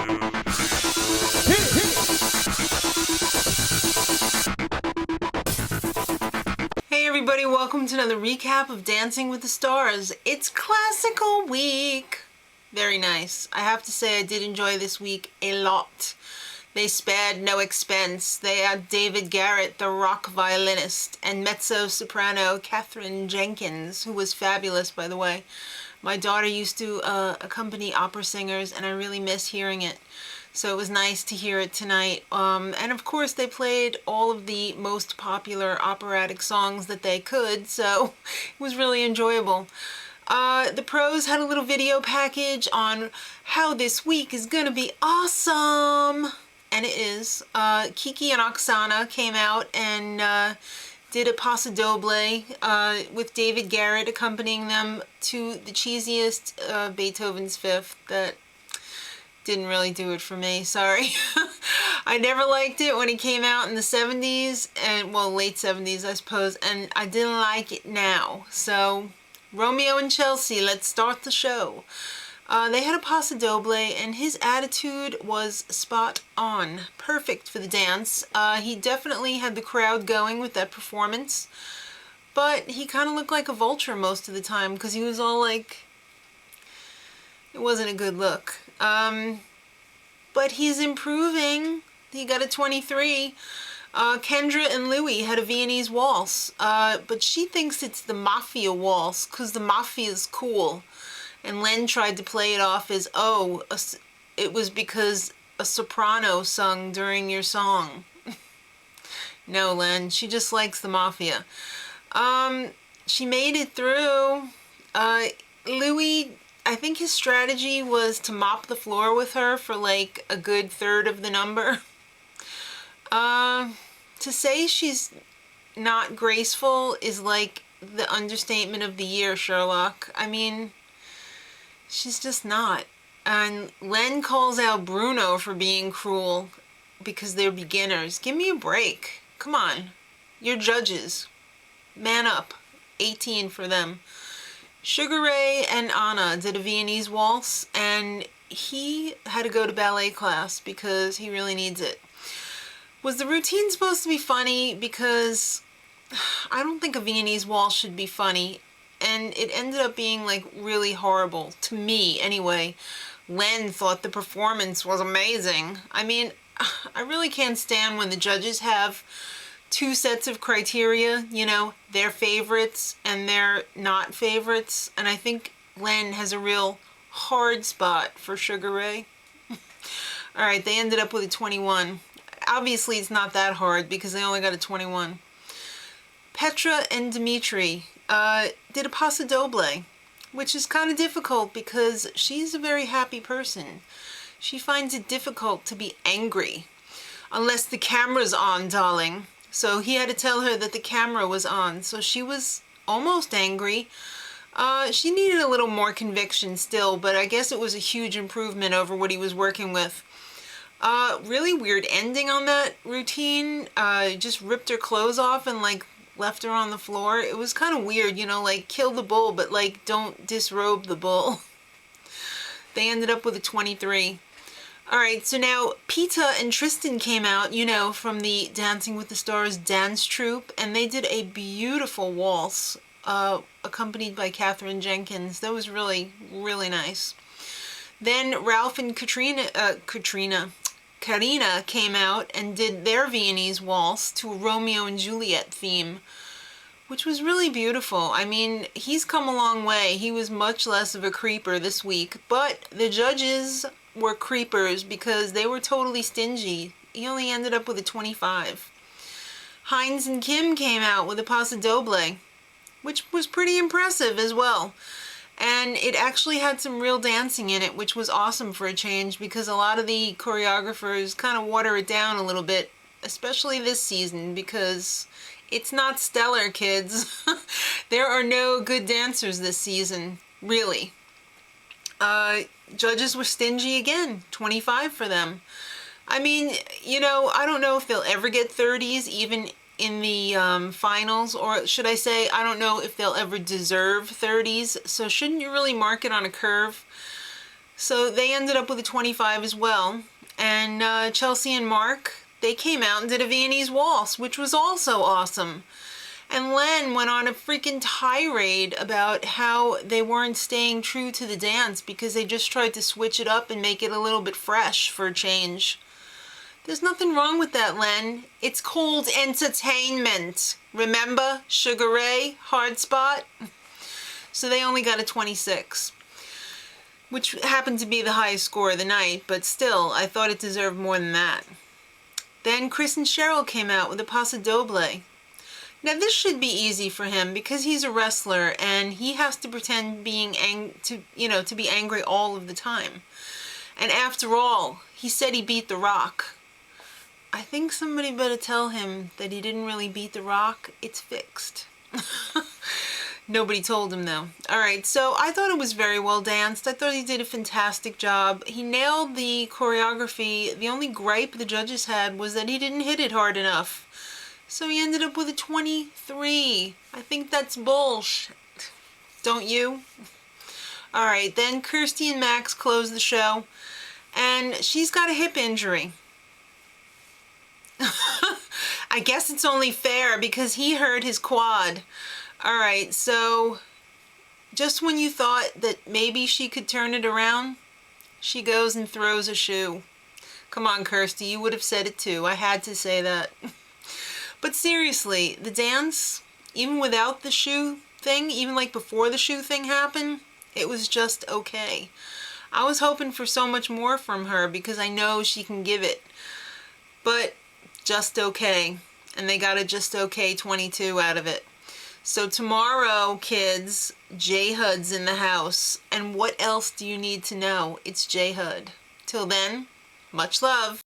Hey everybody, welcome to another recap of Dancing with the Stars. It's classical week. Very nice. I have to say I did enjoy this week a lot. They spared no expense. They had David Garrett, the rock violinist, and mezzo-soprano Katherine Jenkins, who was fabulous, by the way. My daughter used to accompany opera singers, and I really miss hearing it. So it was nice to hear it tonight. And of course, they played all of the most popular operatic songs that they could, so it was really enjoyable. The pros had a little video package on how this week is gonna be awesome. And it is. Kiki and Oksana came out and did a paso doble with David Garrett accompanying them to the cheesiest Beethoven's Fifth that didn't really do it for me, sorry. I never liked it when it came out in the 70s, and well, late 70s, I suppose, and I didn't like it now. So, Romeo and Chelsea, let's start the show. They had a paso doble, and his attitude was spot on. Perfect for the dance. He definitely had the crowd going with that performance, but he kind of looked like a vulture most of the time, because he was all like, it wasn't a good look. But he's improving. He got a 23. Kendra and Louie had a Viennese waltz, but she thinks it's the Mafia waltz, because the Mafia's cool. And Len tried to play it off as, oh, it was because a soprano sung during your song. No, Len, she just likes the Mafia. She made it through. Louis, I think his strategy was to mop the floor with her for like a good third of the number. To say she's not graceful is like the understatement of the year, Sherlock. I mean, she's just not. And Len calls out Bruno for being cruel because they're beginners. Give me a break. Come on. You're judges. Man up. 18 for them. Sugar Ray and Anna did a Viennese waltz, and he had to go to ballet class because he really needs it. Was the routine supposed to be funny? Because I don't think a Viennese waltz should be funny. And it ended up being like really horrible, to me anyway. Len thought the performance was amazing. I mean, I really can't stand when the judges have two sets of criteria, you know, their favorites and their not favorites. And I think Len has a real hard spot for Sugar Ray. All right, they ended up with a 21. Obviously, it's not that hard because they only got a 21. Petra and Dimitri did a paso doble, which is kind of difficult because she's a very happy person. She finds it difficult to be angry unless the camera's on, darling. So he had to tell her that the camera was on. So she was almost angry. She needed a little more conviction still, but I guess it was a huge improvement over what he was working with. Really weird ending on that routine. Just ripped her clothes off and like left her on the floor. It was kind of weird, you know, like kill the bull, but like don't disrobe the bull. They ended up with a 23. All right, so now Peta and Tristan came out, you know, from the Dancing with the Stars dance troupe, and they did a beautiful waltz, accompanied by Katherine Jenkins. That was really, really nice. Then Ralph and Karina came out and did their Viennese waltz to a Romeo and Juliet theme, which was really beautiful. I mean, he's come a long way. He was much less of a creeper this week, but the judges were creepers because they were totally stingy. He only ended up with a 25. Hines and Kim came out with a paso doble, which was pretty impressive as well. And it actually had some real dancing in it, which was awesome for a change because a lot of the choreographers kind of water it down a little bit, especially this season, because it's not stellar, kids. There are no good dancers this season, really. Judges were stingy again, 25 for them. I mean, you know, I don't know if they'll ever get 30s even in the finals, or should I say, I don't know if they'll ever deserve 30s, so shouldn't you really mark it on a curve? So they ended up with a 25 as well. And Chelsea and Mark, they came out and did a Viennese waltz, which was also awesome. And Len went on a freaking tirade about how they weren't staying true to the dance because they just tried to switch it up and make it a little bit fresh for a change. There's nothing wrong with that, Len. It's called entertainment. Remember Sugar Ray, Hard Spot? So they only got a 26, which happened to be the highest score of the night, but still, I thought it deserved more than that. Then Chris and Cheryl came out with a Paso Doble. Now this should be easy for him because he's a wrestler and he has to pretend to be angry all of the time. And after all, he said he beat The Rock. I think somebody better tell him that he didn't really beat The Rock. It's fixed. Nobody told him though. Alright, so I thought it was very well danced. I thought he did a fantastic job. He nailed the choreography. The only gripe the judges had was that he didn't hit it hard enough. So he ended up with a 23. I think that's bullshit. Don't you? Alright, then Kirsty and Max closed the show. And she's got a hip injury. I guess it's only fair because he hurt his quad. Alright, so just when you thought that maybe she could turn it around, she goes and throws a shoe. Come on, Kirsty, you would have said it too. I had to say that. But seriously, the dance, even without the shoe thing, even like before the shoe thing happened, it was just okay. I was hoping for so much more from her because I know she can give it. But just okay. And they got a just okay 22 out of it. So tomorrow, kids, J Hud's in the house. And what else do you need to know? It's J Hud. Till then, much love.